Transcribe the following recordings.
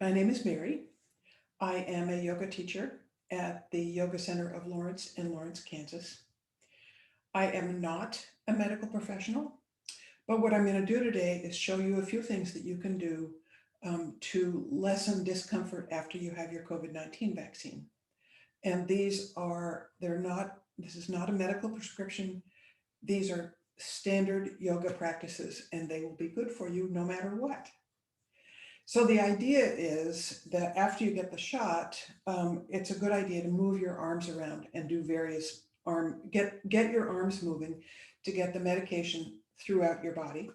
My name is Mary. I am a yoga teacher at the Yoga Center of Lawrence in Lawrence, Kansas. I am not a medical professional, but what I'm going to do today is show you a few things that you can do to lessen discomfort after you have your COVID-19 vaccine. And this is not a medical prescription. These are standard yoga practices, and they will be good for you no matter what. So the idea is that after you get the shot, it's a good idea to move your arms around and do various get your arms moving to get the medication throughout your body.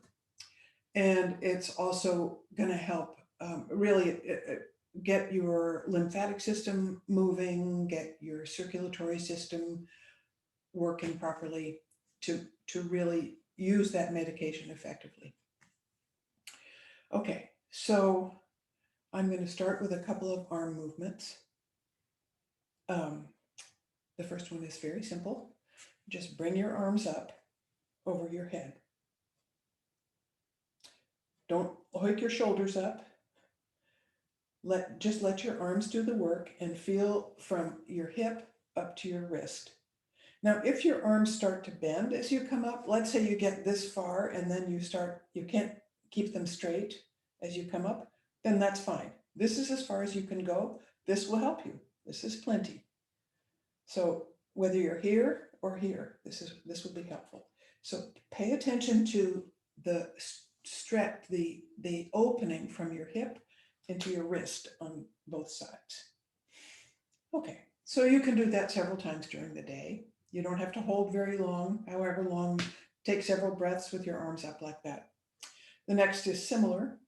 And it's also going to help really get your lymphatic system moving, get your circulatory system working properly to really use that medication effectively. Okay, so I'm going to start with a couple of arm movements. Um, the first one is very simple. Just bring your arms up over your head. Don't hoik your shoulders up. Just let your arms do the work and feel from your hip up to your wrist. Now, if your arms start to bend as you come up, let's say you get this far and then you can't keep them straight as you come up, then that's fine. This is as far as you can go. This will help you. This is plenty. So whether you're here or here, this will be helpful. So pay attention to the stretch, the opening from your hip into your wrist on both sides. Okay, so you can do that several times during the day. You don't have to hold very long, however long. Take several breaths with your arms up like that. The next is similar.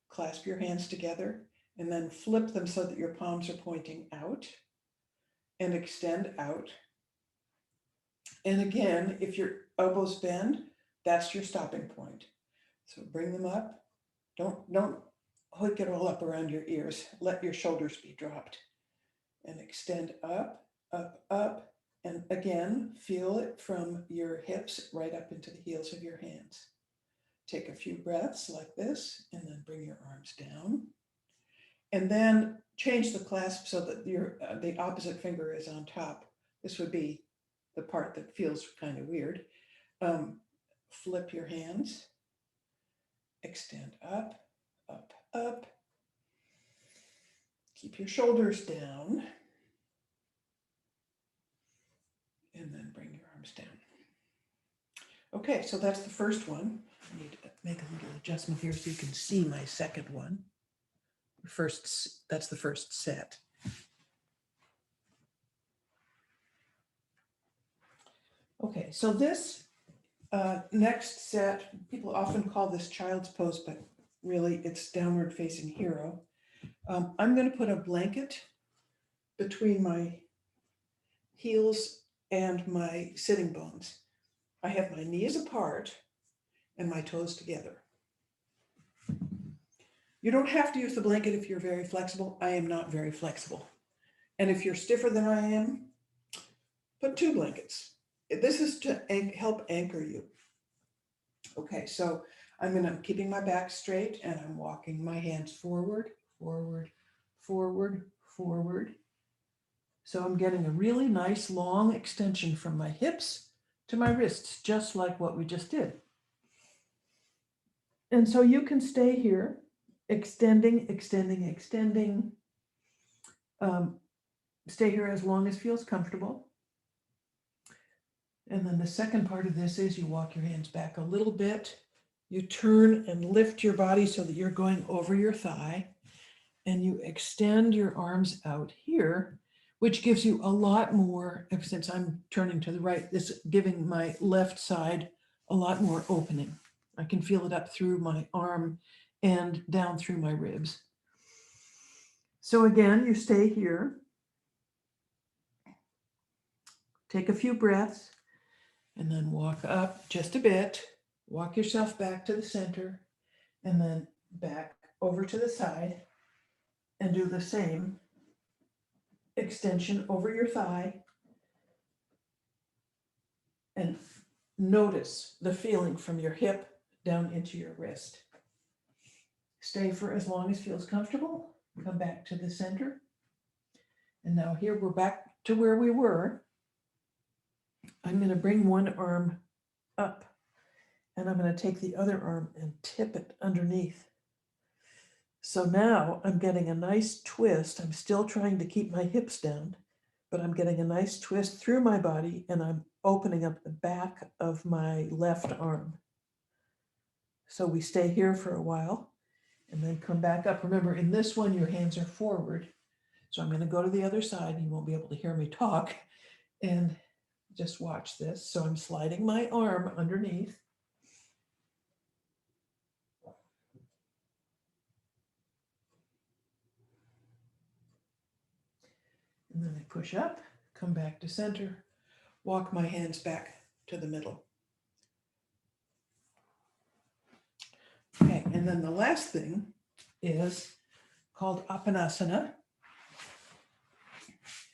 Clasp your hands together and then flip them so that your palms are pointing out and extend out. And again, if your elbows bend, that's your stopping point. So bring them up. Don't hook it all up around your ears. Let your shoulders be dropped. And extend up, up, up. And again, feel it from your hips right up into the heels of your hands. Take a few breaths like this, and then bring your arms down. And then change the clasp so that the opposite finger is on top. This would be the part that feels kind of weird. Flip your hands, extend up, up, up. Keep your shoulders down. And then bring your arms down. Okay, so that's the first one. I need to make a little adjustment here so you can see my second one. That's the first set. Okay, so this next set, people often call this child's pose, but really it's downward facing hero. I'm going to put a blanket between my heels and my sitting bones. I have my knees apart and my toes together. You don't have to use the blanket if you're very flexible. I am not very flexible. And if you're stiffer than I am, put 2 blankets. This is to help anchor you. Okay, so I'm keeping my back straight and I'm walking my hands forward, forward, forward, forward. So I'm getting a really nice long extension from my hips to my wrists, just like what we just did. And so you can stay here, extending, extending, extending. Stay here as long as feels comfortable. And then the second part of this is you walk your hands back a little bit. You turn and lift your body so that you're going over your thigh. And you extend your arms out here, which gives you a lot more, since I'm turning to the right, this giving my left side a lot more opening. I can feel it up through my arm and down through my ribs. So again, you stay here. Take a few breaths and then walk up just a bit. Walk yourself back to the center and then back over to the side and do the same extension over your thigh. And notice the feeling from your hip down into your wrist. Stay for as long as feels comfortable. Come back to the center. And now here we're back to where we were. I'm going to bring one arm up and I'm going to take the other arm and tip it underneath. So now I'm getting a nice twist. I'm still trying to keep my hips down, but I'm getting a nice twist through my body and I'm opening up the back of my left arm. So we stay here for a while and then come back up. Remember, in this one, your hands are forward. So I'm going to go to the other side. You won't be able to hear me talk. And just watch this. So I'm sliding my arm underneath. And then I push up, come back to center, walk my hands back to the middle. Okay, and then the last thing is called Apanasana.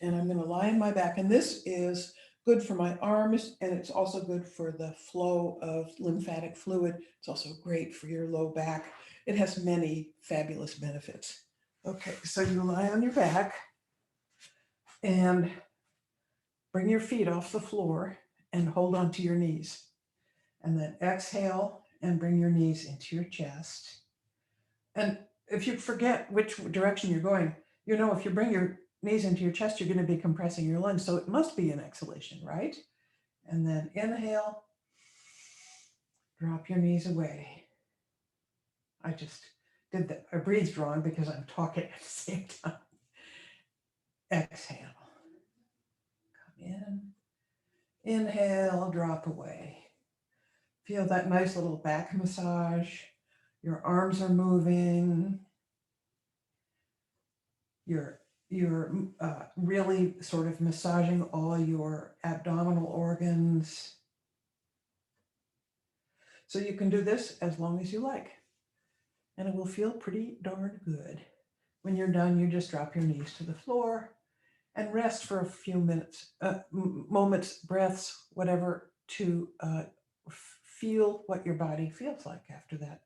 And I'm going to lie on my back. And this is good for my arms, and it's also good for the flow of lymphatic fluid. It's also great for your low back. It has many fabulous benefits. Okay, so you lie on your back and bring your feet off the floor and hold on to your knees. And then exhale and bring your knees into your chest. And if you forget which direction you're going, you know, if you bring your knees into your chest, you're going to be compressing your lungs. So it must be an exhalation, right? And then inhale, drop your knees away. I just did that. I breathed wrong because I'm talking at the same time. Exhale. Come in. Inhale, drop away. Feel that nice little back massage. Your arms are moving. You're really sort of massaging all your abdominal organs. So you can do this as long as you like, and it will feel pretty darn good. When you're done, you just drop your knees to the floor and rest for a few minutes, moments, breaths, whatever, to feel what your body feels like after that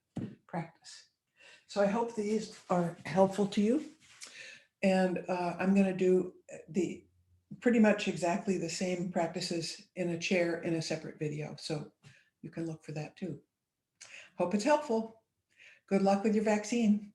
practice. So I hope these are helpful to you. And I'm going to do pretty much exactly the same practices in a chair in a separate video. So you can look for that too. Hope it's helpful. Good luck with your vaccine.